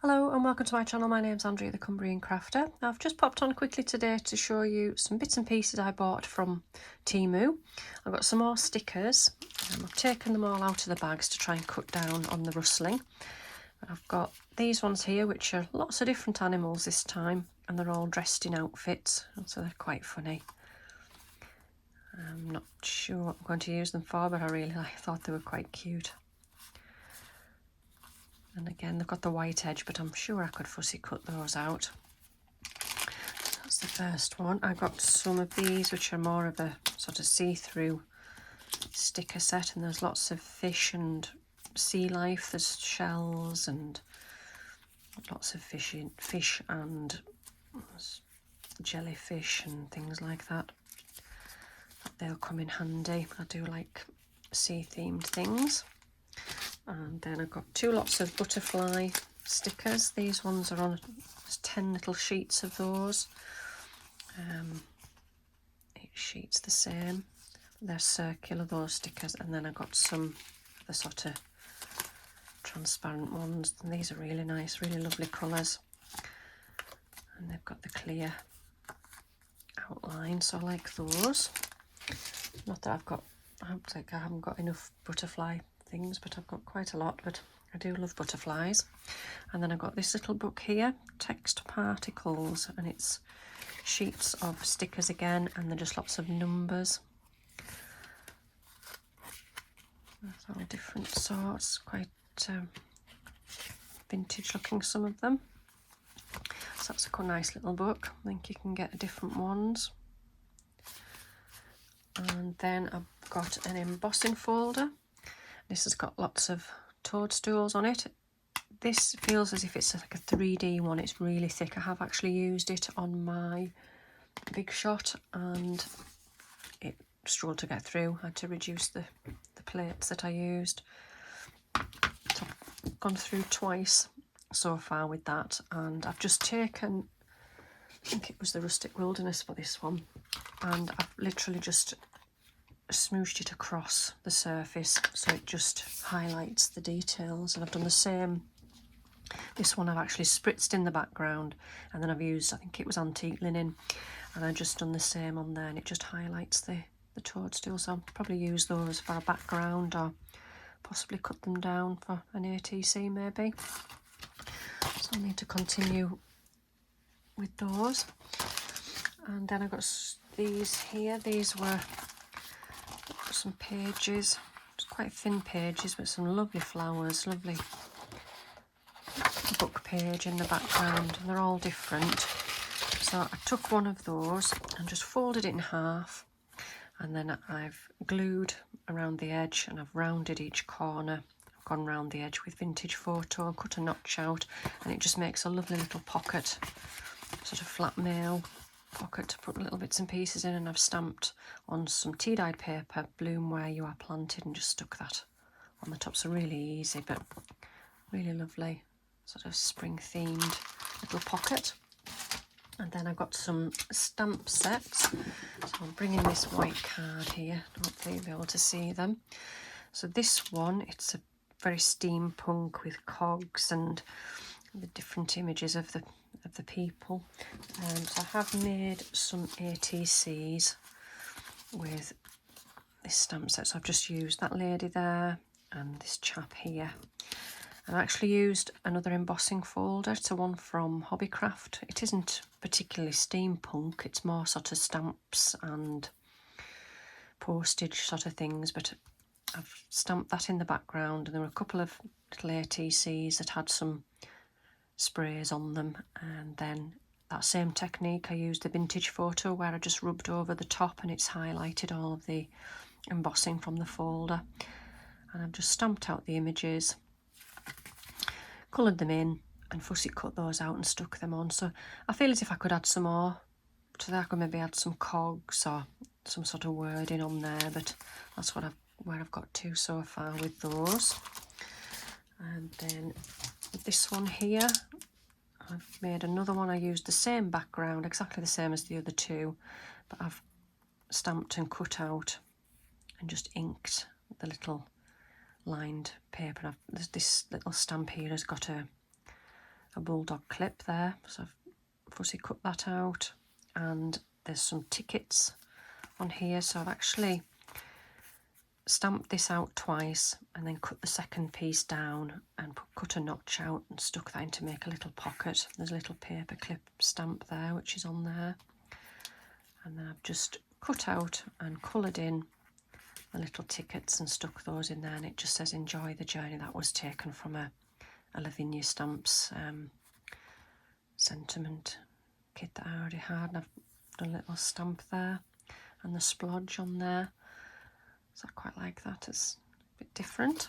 Hello and welcome to my channel. My name's Andrea the Cumbrian Crafter. I've just popped on quickly today to show you some bits and pieces I bought from Temu. I've got some more stickers. I've taken them all out of the bags to try and cut down on the rustling. I've got these ones here which are lots of different animals this time, and they're all dressed in outfits, so they're quite funny. I'm not sure what I'm going to use them for, but I thought they were quite cute. And again, they've got the white edge, but I'm sure I could fussy cut those out. So that's the first one. I got some of these, which are more of a sort of see-through sticker set, and there's lots of fish and sea life. There's shells and lots of fish and jellyfish and things like that. They'll come in handy. I do like sea-themed things. And then I've got two lots of butterfly stickers. These ones are on, there's 10 little sheets of those. Each sheet's the same. They're circular, those stickers. And then I got some of the sort of transparent ones. And these are really nice, really lovely colours. And they've got the clear outline, so I like those. Not that I haven't got enough butterfly things, but I've got quite a lot, but I do love butterflies. And then I've got this little book here, Text Particles, and it's sheets of stickers again, and they're just lots of numbers. There's all different sorts, quite vintage looking, some of them. So that's a nice little book. I think you can get different ones. And then I've got an embossing folder. This has got lots of toadstools on it. This feels as if it's like a 3D one. It's really thick. I have actually used it on my Big Shot and it struggled to get through. I had to reduce the plates that I used. So I've gone through twice so far with that, and I've just taken, I think it was the Rustic Wilderness for this one, and I've literally just smooshed it across the surface so it just highlights the details. And I've done the same. This one I've actually spritzed in the background, and then I've used, I think it was antique linen, and I've just done the same on there, and it just highlights the toadstools. So I'll probably use those for a background, or possibly cut them down for an ATC maybe. So I need to continue with those. And then I've got these here. These were some pages, just quite thin pages, but some lovely flowers, lovely book page in the background, and they're all different. So I took one of those and just folded it in half, and then I've glued around the edge, and I've rounded each corner. I've gone round the edge with vintage photo, cut a notch out, and it just makes a lovely little pocket, sort of flat mail pocket to put little bits and pieces in. And I've stamped on some tea-dyed paper, "Bloom where you are planted," and just stuck that on the top. So really easy, but really lovely, sort of spring themed little pocket. And then I've got some stamp sets. So I'm bringing this white card here, hopefully you'll be able to see them. So this one, it's a very steampunk with cogs and the different images of the people. So I have made some ATCs with this stamp set. So I've just used that lady there and this chap here. I've actually used another embossing folder. It's a one from Hobbycraft. It isn't particularly steampunk, it's more sort of stamps and postage sort of things, but I've stamped that in the background, and there were a couple of little ATCs that had some sprays on them. And then that same technique, I used the vintage photo where I just rubbed over the top, and it's highlighted all of the embossing from the folder. And I've just stamped out the images, coloured them in, and fussy cut those out and stuck them on. So I feel as if I could add some more to that. I could maybe add some cogs or some sort of wording on there, but that's where I've got to so far with those. And then this one here, I've made another one. I used the same background, exactly the same as the other two, but I've stamped and cut out and just inked the little lined paper. This little stamp here has got a a bulldog clip there, so I've fussy cut that out, and there's some tickets on here, so I've actually stamped this out twice and then cut the second piece down and cut a notch out and stuck that in to make a little pocket. There's a little paper clip stamp there which is on there, and then I've just cut out and coloured in the little tickets and stuck those in there, and it just says enjoy the journey. That was taken from a Lavinia Stamps sentiment kit that I already had, and I've done a little stamp there and the splodge on there. So I quite like that, it's a bit different.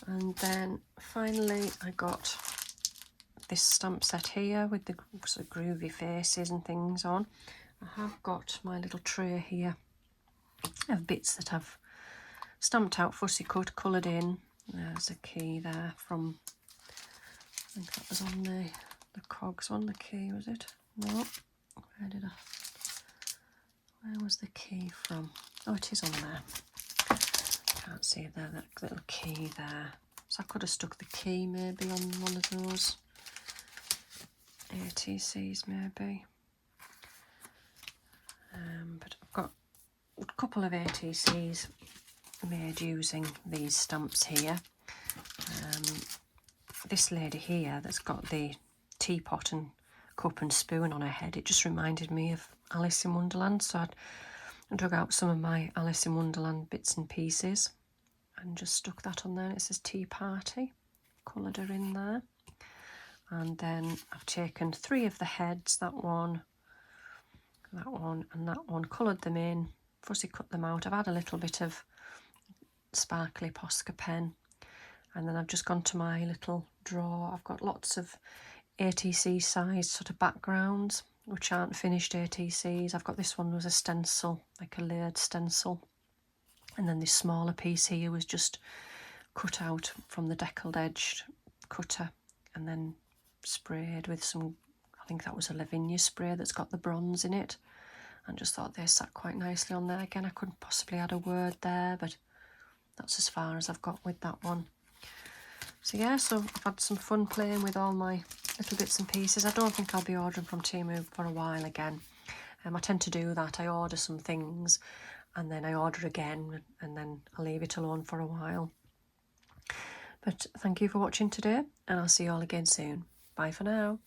And then finally I got this stamp set here with the sort of groovy faces and things on. I have got my little tray here of bits that I've stamped out, fussy cut, coloured in. There's a key there from, I think that was on the cogs one, the key, was it? No, where was the key from? Oh, it is on there. Can't see there, that little key there. So I could have stuck the key maybe on one of those ATCs maybe. But I've got a couple of ATCs made using these stamps here. This lady here that's got the teapot and cup and spoon on her head, it just reminded me of Alice in Wonderland, so I dug out some of my Alice in Wonderland bits and pieces and just stuck that on there. It says tea party, coloured her in there. And then I've taken 3 of the heads, that one and that one, coloured them in, fussy cut them out. I've had a little bit of sparkly Posca pen, and then I've just gone to my little drawer. I've got lots of ATC size sort of backgrounds which aren't finished ATCs. I've got this one was a stencil, like a layered stencil, and then this smaller piece here was just cut out from the deckled edged cutter and then sprayed with some, I think that was a Lavinia spray that's got the bronze in it, and just thought they sat quite nicely on there. Again, I couldn't possibly add a word there, but that's as far as I've got with that one. So yeah, so I've had some fun playing with all my little bits and pieces. I don't think I'll be ordering from Temu for a while again. I tend to do that. I order some things and then I order again and then I leave it alone for a while. But thank you for watching today, and I'll see you all again soon. Bye for now.